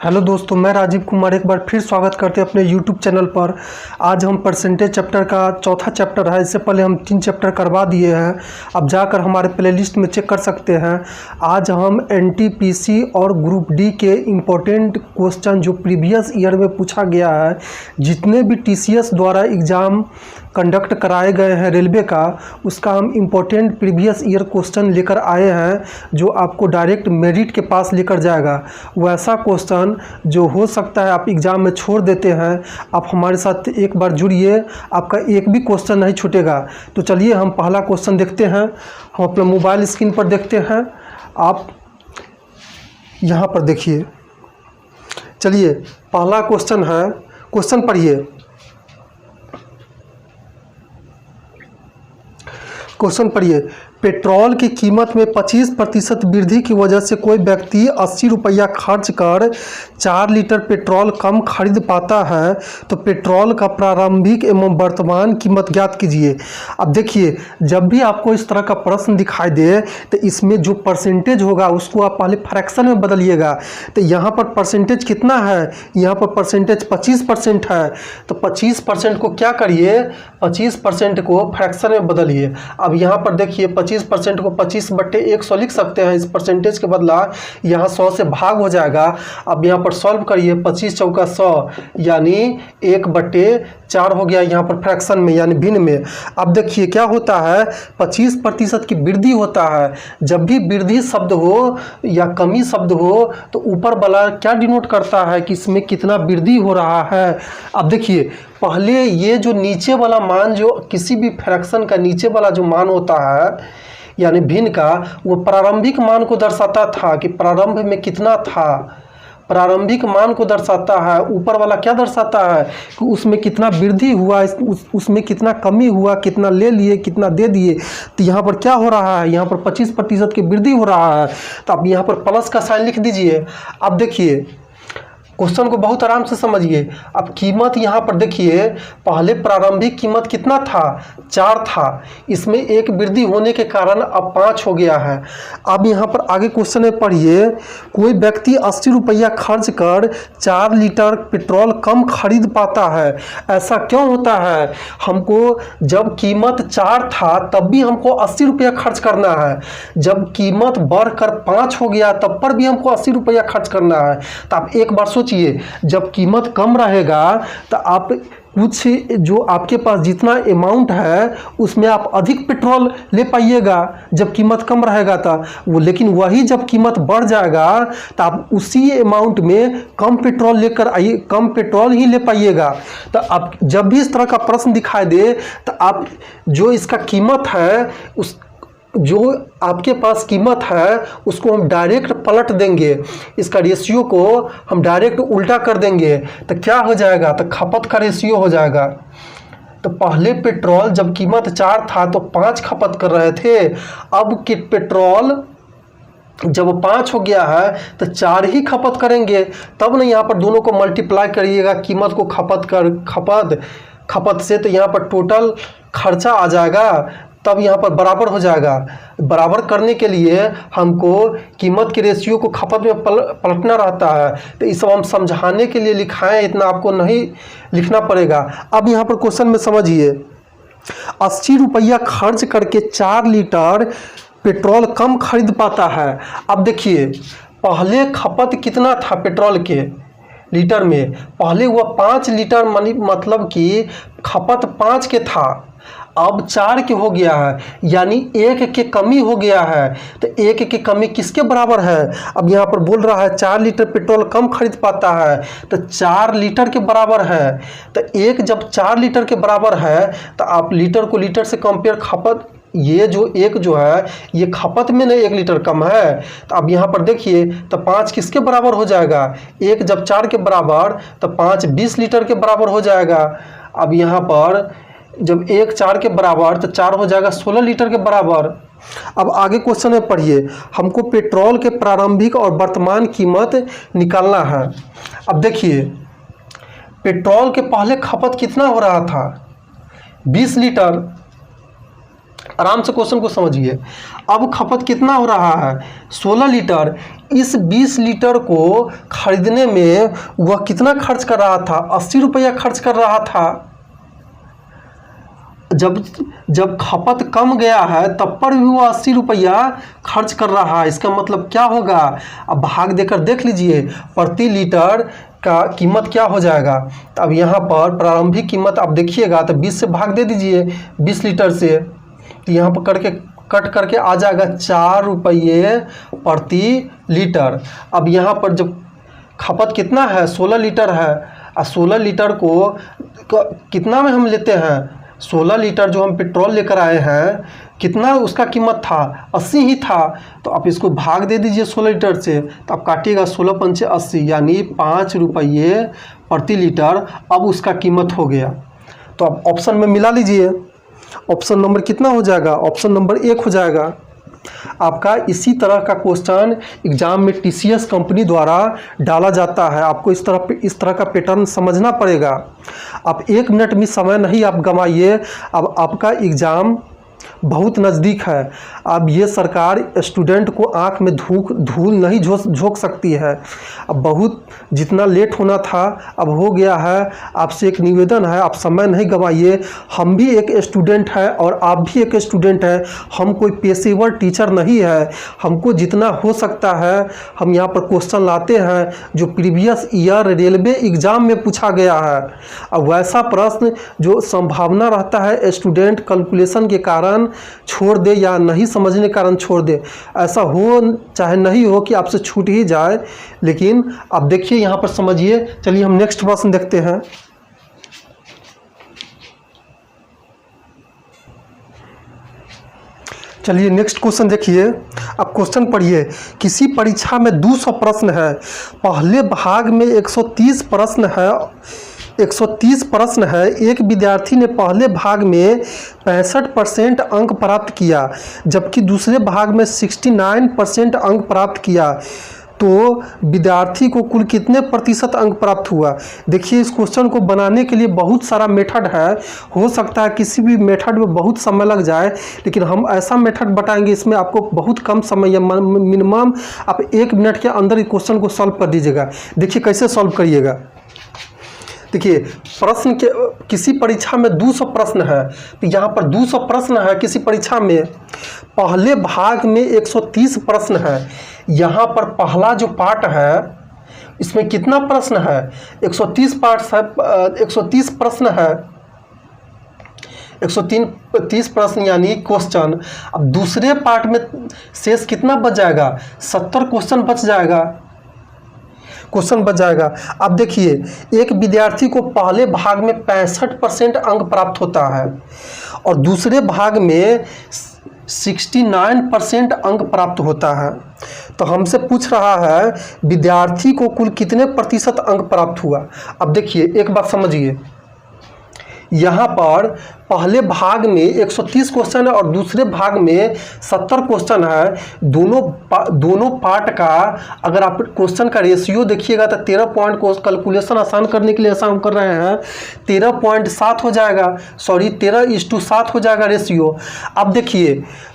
Hello दोस्तों, मैं राजीव कुमार एक बार फिर स्वागत करते हैं अपने यूट्यूब चैनल पर। आज हम परसेंटेज चैप्टर का चौथा चैप्टर है। इससे पहले हम 3 चैप्टर करवा दिए हैं। अब जाकर हमारे प्लेलिस्ट में चेक कर सकते हैं। आज हम एनटीपीसी और ग्रुप डी के इम्पोर्टेंट क्वेश्चन जो प्रीवियस ईयर में पूछा गया है, जितने भी टीसीएस द्वारा एग्ज़ाम कंडक्ट कराए गए हैं रेलवे का, उसका हम इम्पोर्टेंट प्रीवियस ईयर क्वेश्चन लेकर आए हैं जो आपको डायरेक्ट मेरिट के पास लेकर जाएगा। वैसा क्वेश्चन जो हो सकता है आप एग्ज़ाम में छोड़ देते हैं, आप हमारे साथ एक बार जुड़िए, आपका एक भी क्वेश्चन नहीं छूटेगा। तो चलिए हम पहला क्वेश्चन देखते हैं। हम अपने मोबाइल स्क्रीन पर देखते हैं, आप यहाँ पर देखिए। चलिए पहला क्वेश्चन है, क्वेश्चन पढ़िए। क्वेश्चन पढ़िए। पेट्रोल की कीमत में 25% वृद्धि की वजह से कोई व्यक्ति 80 रुपया खर्च कर 4 लीटर पेट्रोल कम खरीद पाता है, तो पेट्रोल का प्रारंभिक एवं वर्तमान कीमत ज्ञात कीजिए। अब देखिए, जब भी आपको इस तरह का प्रश्न दिखाई दे तो इसमें जो परसेंटेज होगा उसको आप पहले फ्रैक्शन में बदलिएगा। तो यहाँ पर परसेंटेज कितना है? यहाँ पर परसेंटेज 25% है। तो 25% को क्या करिए, 25% को फ्रैक्शन में बदलिए। अब यहाँ पर देखिए 25% को 25/100 लिख सकते हैं। इस परसेंटेज के बदला यहाँ 100 से भाग हो जाएगा। अब यहाँ पर सॉल्व करिए, 25 चौका 100 यानी 1/4 हो गया यहाँ पर फ्रैक्शन में यानी भिन्न में। अब देखिए क्या होता है, 25% की वृद्धि होता है। जब भी वृद्धि शब्द हो या कमी शब्द हो तो ऊपर वाला क्या डिनोट करता है कि इसमें कितना वृद्धि हो रहा है। अब देखिए पहले ये जो नीचे वाला मान, जो किसी भी फ्रैक्शन का नीचे वाला जो मान होता है यानी भिन्न का, वो प्रारंभिक मान को दर्शाता था कि प्रारंभ में कितना था, प्रारंभिक मान को दर्शाता है। ऊपर वाला क्या दर्शाता है कि उसमें कितना वृद्धि हुआ, उसमें कितना कमी हुआ, कितना ले लिए, कितना दे दिए। तो यहाँ पर क्या हो रहा है, यहाँ पर 25% की वृद्धि हो रहा है। तो अब यहाँ पर प्लस का साइन लिख दीजिए। अब देखिए क्वेश्चन को बहुत आराम से समझिए। अब कीमत यहाँ पर देखिए, पहले प्रारंभिक कीमत कितना था, 4 था। इसमें एक वृद्धि होने के कारण अब 5 हो गया है। अब यहाँ पर आगे क्वेश्चन में पढ़िए, कोई व्यक्ति 80 रुपया खर्च कर 4 लीटर पेट्रोल कम खरीद पाता है, ऐसा क्यों होता है? हमको जब कीमत 4 था तब भी हमको 80 रुपया खर्च करना है। जब कीमत बढ़कर 5 हो गया तब पर भी हमको 80 रुपया खर्च करना है। तो आप एक बार सोचिए, जब कीमत कम रहेगा तो आप कुछ जो आपके पास जितना अमाउंट है उसमें आप अधिक पेट्रोल ले पाइएगा जब कीमत कम रहेगा तो वो, लेकिन वही जब कीमत बढ़ जाएगा तो आप उसी अमाउंट में कम पेट्रोल लेकर आइए, कम पेट्रोल ही ले पाइएगा। तो आप जब भी इस तरह का प्रश्न दिखाई दे तो आप जो इसका कीमत है, उस जो आपके पास कीमत है उसको हम डायरेक्ट पलट देंगे, इसका रेशियो को हम डायरेक्ट उल्टा कर देंगे। तो क्या हो जाएगा, तो खपत का रेशियो हो जाएगा। तो पहले पेट्रोल जब कीमत 4 था तो 5 खपत कर रहे थे। अब के पेट्रोल जब 5 हो गया है तो 4 ही खपत करेंगे। तब ना यहाँ पर दोनों को मल्टीप्लाई करिएगा, कीमत को खपत से, तो यहाँ पर टोटल खर्चा आ जाएगा, तब यहाँ पर बराबर हो जाएगा। बराबर करने के लिए हमको कीमत के रेशियो को खपत में पलटना रहता है। तो इस हम समझाने के लिए लिखाएं, इतना आपको नहीं लिखना पड़ेगा। अब यहाँ पर क्वेश्चन में समझिए, 80 रुपया खर्च करके 4 लीटर पेट्रोल कम खरीद पाता है। अब देखिए पहले खपत कितना था पेट्रोल के लीटर में, पहले वह 5 लीटर मतलब कि खपत 5 के था, अब 4 के हो गया है, यानी 1 के कमी हो गया है। तो 1 की कमी किसके बराबर है? अब यहाँ पर बोल रहा है 4 लीटर पेट्रोल कम खरीद पाता है, तो 4 लीटर के बराबर है। तो 1 जब 4 लीटर के बराबर है तो आप लीटर को लीटर से कंपेयर, खपत ये जो 1 जो है ये खपत में नहीं 1 लीटर कम है। तो अब यहाँ पर देखिए, तो 5 किसके बराबर हो जाएगा, 1 जब 4 के बराबर तो 5 20 लीटर के बराबर हो जाएगा। अब यहाँ पर जब 1 4 के बराबर तो 4 हो जाएगा 16 लीटर के बराबर। अब आगे क्वेश्चन में पढ़िए, हमको पेट्रोल के प्रारंभिक और वर्तमान कीमत निकालना है। अब देखिए पेट्रोल के पहले खपत कितना हो रहा था, 20 लीटर, आराम से क्वेश्चन को समझिए। अब खपत कितना हो रहा है? 16 लीटर। इस 20 लीटर को खरीदने में वह कितना खर्च कर रहा था? 80 रुपया खर्च कर रहा था। जब खपत कम गया है तब पर भी वो 80 रुपया खर्च कर रहा है। इसका मतलब क्या होगा? अब भाग देकर देख लीजिए, प्रति लीटर का कीमत क्या हो जाएगा। तो अब यहाँ पर प्रारंभिक कीमत आप देखिएगा तो 20 से भाग दे दीजिए 20 लीटर से, तो यहाँ पर कट करके आ जाएगा 4 रुपये प्रति लीटर। अब यहाँ पर जब खपत कितना है? 16 लीटर है, और 16 लीटर को कितना में हम लेते हैं? 16 लीटर जो हम पेट्रोल लेकर आए हैं, कितना उसका कीमत था? 80 ही था। तो आप इसको भाग दे दीजिए 16 लीटर से, तो आप काटिएगा 16 पंचे 80, यानी 5 रुपये प्रति लीटर अब उसका कीमत हो गया। तो आप ऑप्शन में मिला लीजिए। ऑप्शन नंबर कितना हो जाएगा? ऑप्शन नंबर 1 हो जाएगा आपका। इसी तरह का क्वेश्चन एग्जाम में टीसीएस कंपनी द्वारा डाला जाता है। आपको इस तरह का पैटर्न समझना पड़ेगा। आप 1 मिनट भी समय नहीं आप गंवाइए। अब आपका एग्ज़ाम बहुत नज़दीक है। अब ये सरकार स्टूडेंट को आंख में धूल नहीं झोंक सकती है। अब बहुत जितना लेट होना था अब हो गया है। आपसे एक निवेदन है, आप समय नहीं गंवाइए। हम भी एक स्टूडेंट है और आप भी एक स्टूडेंट है। हम कोई पेशेवर टीचर नहीं है। हमको जितना हो सकता है हम यहाँ पर क्वेश्चन लाते हैं जो प्रीवियस ईयर रेलवे एग्ज़ाम में पूछा गया है। अब वैसा प्रश्न जो संभावना रहता है स्टूडेंट कैलकुलेशन के कारण छोड़ दे या नहीं समझने के कारण छोड़ दे, ऐसा हो चाहे नहीं हो कि आपसे छूट ही जाए। लेकिन आप देखिए यहाँ पर समझिए। चलिए हम नेक्स्ट प्रश्न देखते हैं। चलिए नेक्स्ट क्वेश्चन देखिए। अब क्वेश्चन पढ़िए। किसी परीक्षा में 200 प्रश्न है, पहले भाग में 130 प्रश्न है। 130 प्रश्न है। एक विद्यार्थी ने पहले भाग में 65% अंक प्राप्त किया, जबकि दूसरे भाग में 69% अंक प्राप्त किया। तो विद्यार्थी को कुल कितने प्रतिशत अंक प्राप्त हुआ? देखिए इस क्वेश्चन को बनाने के लिए बहुत सारा मेथड है। हो सकता है किसी भी मेथड में बहुत समय लग जाए, लेकिन हम ऐसा मेथड बताएंगे इसमें आपको बहुत कम समय या मिनिमम आप 1 मिनट के अंदर इस क्वेश्चन को सॉल्व कर दीजिएगा। देखिए कैसे सॉल्व करिएगा। देखिए प्रश्न के किसी परीक्षा में 200 प्रश्न है, तो यहाँ पर 200 प्रश्न है किसी परीक्षा में। पहले भाग में 130 प्रश्न है। यहाँ पर पहला जो पार्ट है इसमें कितना प्रश्न है? 130 पार्ट है, 130 प्रश्न है। 130 प्रश्न यानी क्वेश्चन। अब दूसरे पार्ट में शेष कितना बच जाएगा? 70 क्वेश्चन बच जाएगा। अब देखिए एक विद्यार्थी को पहले भाग में 65% अंक प्राप्त होता है और दूसरे भाग में 69% अंक प्राप्त होता है। तो हमसे पूछ रहा है विद्यार्थी को कुल कितने प्रतिशत अंक प्राप्त हुआ। अब देखिए एक बात समझिए, यहाँ पर पहले भाग में 130 क्वेश्चन है और दूसरे भाग में 70 क्वेश्चन है। दोनों पार्ट का अगर आप क्वेश्चन का रेशियो देखिएगा तो 13 पॉइंट को कैलकुलेशन आसान करने के लिए ऐसा हम कर रहे हैं 13.7 हो जाएगा, सॉरी 13:7 हो जाएगा रेशियो। अब देखिए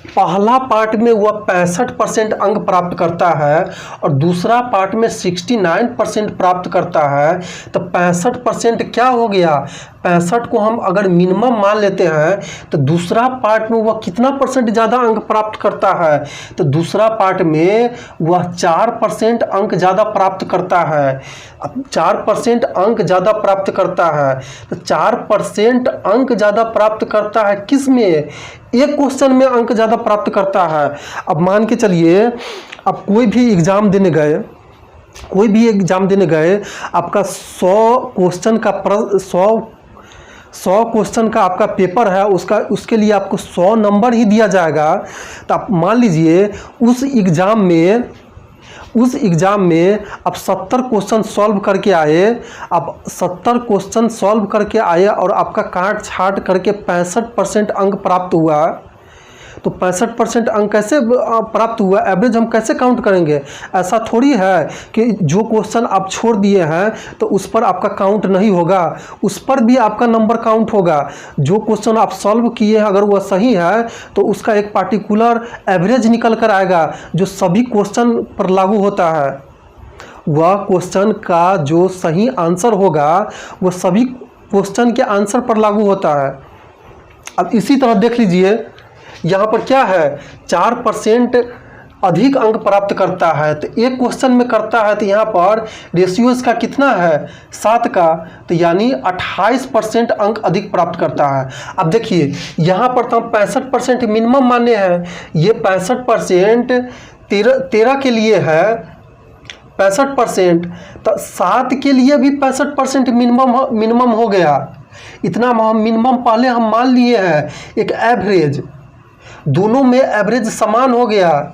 पहला पार्ट में वह 65% अंक प्राप्त करता है और दूसरा पार्ट में 69% प्राप्त करता है। तो 65% क्या हो गया? 65 को हम अगर मिनिमम मान लेते हैं तो दूसरा पार्ट में वह कितना परसेंट ज़्यादा अंक प्राप्त करता है? तो दूसरा पार्ट में वह 4% अंक ज़्यादा प्राप्त करता है। अब 4% अंक ज़्यादा प्राप्त करता है, तो 4% अंक ज़्यादा प्राप्त करता है किस में? एक क्वेश्चन में अंक ज़्यादा प्राप्त करता है। अब मान के चलिए अब कोई भी एग्ज़ाम देने गए, आपका 100 क्वेश्चन का आपका पेपर है, उसके लिए आपको 100 नंबर ही दिया जाएगा। तो आप मान लीजिए उस एग्ज़ाम में आप 70 क्वेश्चन सॉल्व करके आए। आप 70 क्वेश्चन सॉल्व करके आए और आपका काट छाट करके 65% अंक प्राप्त हुआ। तो 65% अंक कैसे प्राप्त हुआ, एवरेज हम कैसे काउंट करेंगे? ऐसा थोड़ी है कि जो क्वेश्चन आप छोड़ दिए हैं तो उस पर आपका काउंट नहीं होगा, उस पर भी आपका नंबर काउंट होगा। जो क्वेश्चन आप सॉल्व किए हैं अगर वह सही है तो उसका एक पार्टिकुलर एवरेज निकल कर आएगा जो सभी क्वेश्चन पर लागू होता है। वह क्वेश्चन का जो सही आंसर होगा वह सभी क्वेश्चन के आंसर पर लागू होता है। अब इसी तरह देख लीजिए यहाँ पर क्या है, 4% अधिक अंक प्राप्त करता है, तो एक क्वेश्चन में करता है तो यहाँ पर रेशियो इसका कितना है, 7 का, तो यानी 28% अंक अधिक प्राप्त करता है। अब देखिए यहाँ पर तो हम 65% मिनिमम माने हैं, ये 65% 13 के लिए है 65%, तो 7 के लिए भी 65% मिनिमम हो गया। इतना मिनिमम पहले हम मान लिए हैं, एक एवरेज, दोनों में एवरेज समान हो गया।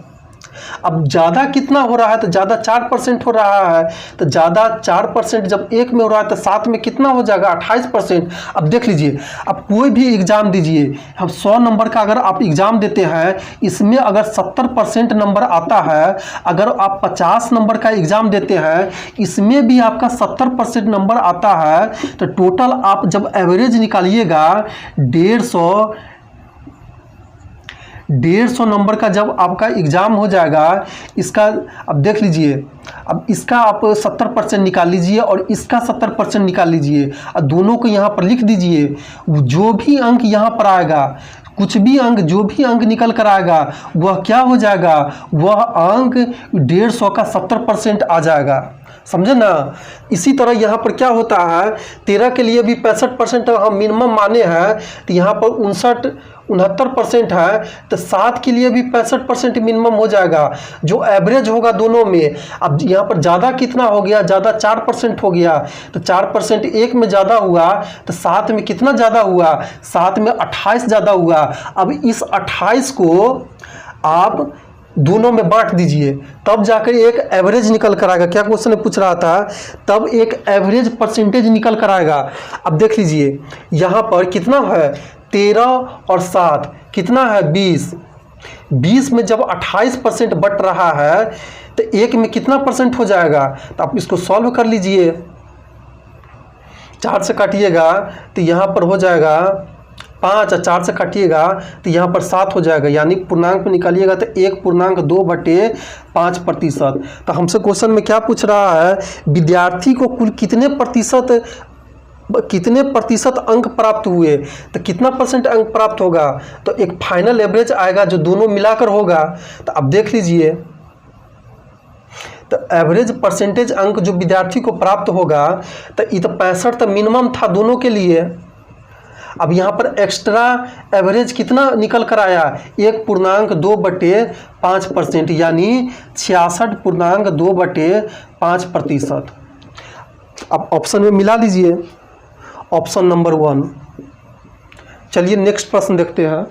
अब ज़्यादा कितना हो रहा है, तो ज़्यादा 4% हो रहा है, तो ज़्यादा 4% जब एक में हो रहा है तो 7 में कितना हो जाएगा, 28%। अब देख लीजिए, अब कोई भी एग्ज़ाम दीजिए, हम 100 नंबर का अगर आप एग्ज़ाम देते हैं, इसमें अगर 70% नंबर आता है, अगर आप 50 नंबर का एग्ज़ाम देते हैं, इसमें भी आपका 70% नंबर आता है, तो टोटल आप जब एवरेज निकालिएगा 150 नंबर का जब आपका एग्ज़ाम हो जाएगा, इसका अब देख लीजिए, अब इसका आप 70% निकाल लीजिए और इसका 70% निकाल लीजिए और दोनों को यहाँ पर लिख दीजिए। जो भी अंक यहाँ पर आएगा, कुछ भी अंक, जो भी अंक निकल कर आएगा वह क्या हो जाएगा, वह अंक 150 का 70% आ जाएगा, समझे ना। इसी तरह यहाँ पर क्या होता है, 13 के लिए भी 65% हम मिनिमम माने हैं, तो यहाँ पर 69% है, तो 7 के लिए भी 65% मिनिमम हो जाएगा, जो एवरेज होगा दोनों में। अब यहाँ पर ज़्यादा कितना हो गया, ज़्यादा 4% हो गया, तो 4% एक में ज़्यादा हुआ तो 7 में कितना ज़्यादा हुआ, 7 में 28 ज़्यादा हुआ। अब इस 28 को आप दोनों में बांट दीजिए, तब जाकर एक एवरेज निकल कर आएगा। क्या क्वेश्चन में पूछ रहा था, तब एक एवरेज परसेंटेज निकल कर आएगा। अब देख लीजिए यहाँ पर कितना है, 13 और 7 कितना है, 20 में जब 28% बट रहा है तो एक में कितना परसेंट हो जाएगा, तो आप इसको सॉल्व कर लीजिए। 4 से काटिएगा तो यहाँ पर हो जाएगा 5, और 4 से काटिएगा तो यहाँ पर 7 हो जाएगा, यानी पूर्णांक में निकालिएगा तो 1.2/5%। तो हमसे क्वेश्चन में क्या पूछ रहा है, विद्यार्थी को कुल कितने प्रतिशत अंक प्राप्त हुए, तो कितना परसेंट अंक प्राप्त होगा, तो एक फाइनल एवरेज आएगा जो दोनों मिलाकर होगा। तो अब देख लीजिए, तो एवरेज परसेंटेज अंक जो विद्यार्थी को प्राप्त होगा, तो ये तो 65 तो मिनिमम था दोनों के लिए। अब यहाँ पर एक्स्ट्रा एवरेज कितना निकल कर आया, 1.2/5%, यानी 66.2/5%। अब ऑप्शन में मिला लीजिए, ऑप्शन नंबर 1। चलिए नेक्स्ट प्रश्न देखते हैं।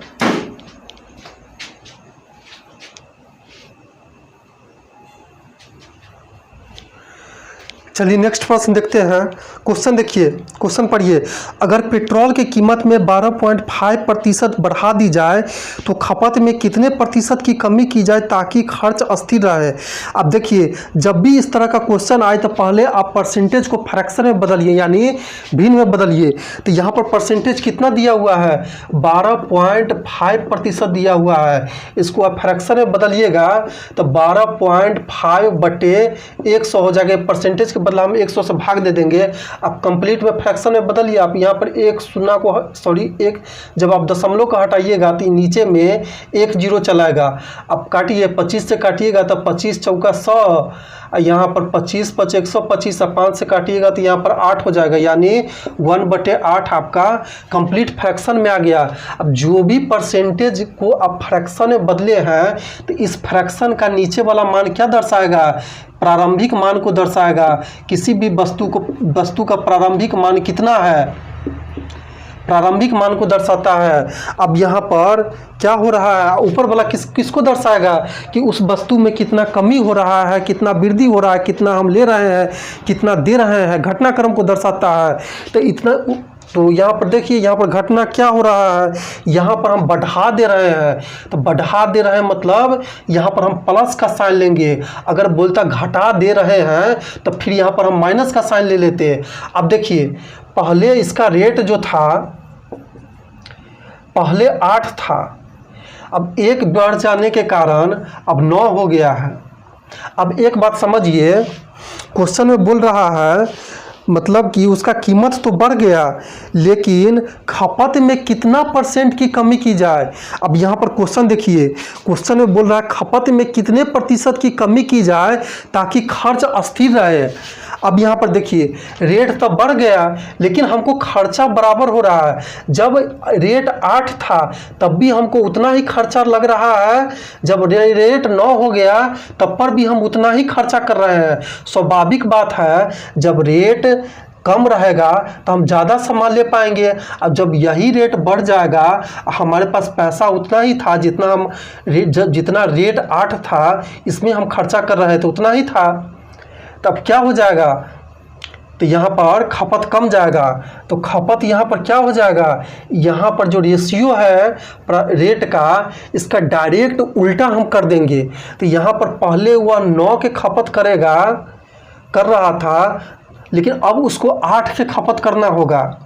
चलिए नेक्स्ट प्रश्न देखते हैं। क्वेश्चन देखिए, क्वेश्चन पढ़िए। अगर पेट्रोल की कीमत में 12.5% बढ़ा दी जाए तो खपत में कितने प्रतिशत की कमी की जाए ताकि खर्च स्थिर रहे। अब देखिए, जब भी इस तरह का क्वेश्चन आए तो पहले आप परसेंटेज को फ्रैक्शन में बदलिए, यानी भिन्न में बदलिए। तो यहाँ पर परसेंटेज कितना दिया हुआ है, 12.5% दिया हुआ है। इसको आप फ्रैक्शन में बदलिएगा तो 12.5/100 हो जाएगा। परसेंटेज के बदला हम 100 से भाग दे देंगे। अब कंप्लीट में फ्रैक्शन में बदलिए। आप यहाँ पर एक जब आप दशमलव का हटाइएगा तो नीचे में 1 0 चलाएगा। अब काटिए, 25 से काटिएगा तो 25 चौका 100, यहाँ पर 25 5 125, 5 से काटिएगा तो यहाँ पर 8 हो जाएगा, यानी 1/8 आपका कंप्लीट फ्रैक्शन में आ गया। अब जो भी परसेंटेज को आप फ्रैक्शन में बदले हैं तो इस फ्रैक्शन का नीचे वाला मान क्या दर्शाएगा, प्रारंभिक मान को दर्शाएगा। किसी भी वस्तु का प्रारंभिक मान कितना है, प्रारंभिक मान को दर्शाता है। अब यहाँ पर क्या हो रहा है, ऊपर वाला किसको दर्शाएगा कि उस वस्तु में कितना कमी हो रहा है, कितना वृद्धि हो रहा है, कितना हम ले रहे हैं, कितना दे रहे हैं, घटनाक्रम को दर्शाता है। तो इतना तो यहाँ पर देखिए, यहाँ पर घटना क्या हो रहा है, यहाँ पर हम बढ़ा दे रहे हैं। तो बढ़ा दे रहे हैं मतलब यहाँ पर हम प्लस का साइन लेंगे। अगर बोलता घटा दे रहे हैं तो फिर यहाँ पर हम माइनस का साइन ले लेते। अब देखिए, पहले इसका रेट जो था, पहले 8 था, अब 1 बढ़ जाने के कारण अब 9 हो गया है। अब एक बात समझिए, क्वेश्चन में बोल रहा है मतलब कि उसका कीमत तो बढ़ गया, लेकिन खपत में कितना % की कमी की जाए। अब यहाँ पर क्वेश्चन देखिए, क्वेश्चन में बोल रहा है खपत में कितने % की कमी की जाए ताकि खर्च स्थिर रहे। अब यहाँ पर देखिए, रेट तो बढ़ गया लेकिन हमको खर्चा बराबर हो रहा है। जब रेट 8 था तब भी हमको उतना ही खर्चा लग रहा है, जब रेट 9 हो गया तब पर भी हम उतना ही खर्चा कर रहे हैं। स्वाभाविक बात है, जब रेट कम रहेगा तो हम ज़्यादा सामान ले पाएंगे। अब जब यही रेट बढ़ जाएगा, हमारे पास पैसा उतना ही था जितना हम जितना रेट 8 था इसमें हम खर्चा कर रहे थे उतना ही था। तब क्या हो जाएगा, तो यहाँ पर खपत कम जाएगा। तो खपत यहाँ पर क्या हो जाएगा, यहाँ पर जो रेशियो है रेट का, इसका डायरेक्ट उल्टा हम कर देंगे। तो यहाँ पर पहले हुआ 9 के खपत कर रहा था, लेकिन अब उसको 8 के खपत करना होगा,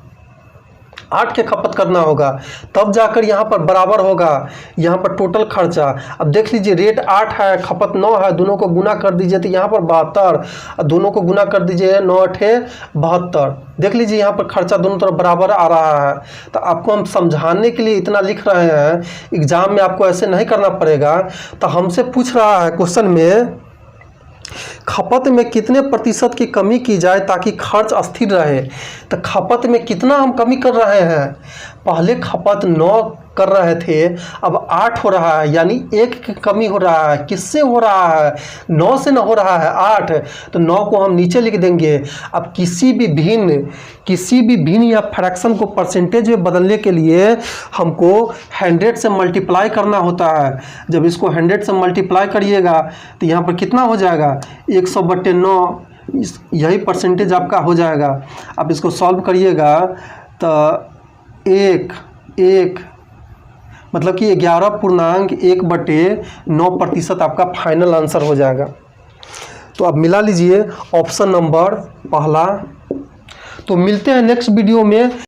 8 के खपत करना होगा, तब जाकर यहाँ पर बराबर होगा यहाँ पर टोटल खर्चा। अब देख लीजिए, रेट 8 है, खपत 9 है, दोनों को गुना कर दीजिए तो यहाँ पर 72, दोनों को गुना कर दीजिए 9 8 72। देख लीजिए यहाँ पर खर्चा दोनों तरफ बराबर आ रहा है। तो आपको हम समझाने के लिए इतना लिख रहे हैं, एग्जाम में आपको ऐसे नहीं करना पड़ेगा। तो हमसे पूछ रहा है क्वेश्चन में, खपत में कितने % की कमी की जाए ताकि खर्च स्थिर रहे। तो खपत में कितना हम कमी कर रहे हैं, पहले खपत 9 कर रहे थे, अब 8 हो रहा है, यानी 1 की कमी हो रहा है। किससे हो रहा है, 9 से न हो रहा है, 8। तो 9 को हम नीचे लिख देंगे। अब किसी भी भिन्न या फ्रैक्शन को परसेंटेज में बदलने के लिए हमको 100 से मल्टीप्लाई करना होता है। जब इसको 100 से मल्टीप्लाई करिएगा तो यहाँ पर कितना हो जाएगा, 100/9, यही परसेंटेज आपका हो जाएगा। आप इसको सॉल्व करिएगा तो 1 मतलब कि 11.1/9% आपका फाइनल आंसर हो जाएगा। तो अब मिला लीजिए ऑप्शन नंबर पहला। तो मिलते हैं नेक्स्ट वीडियो में।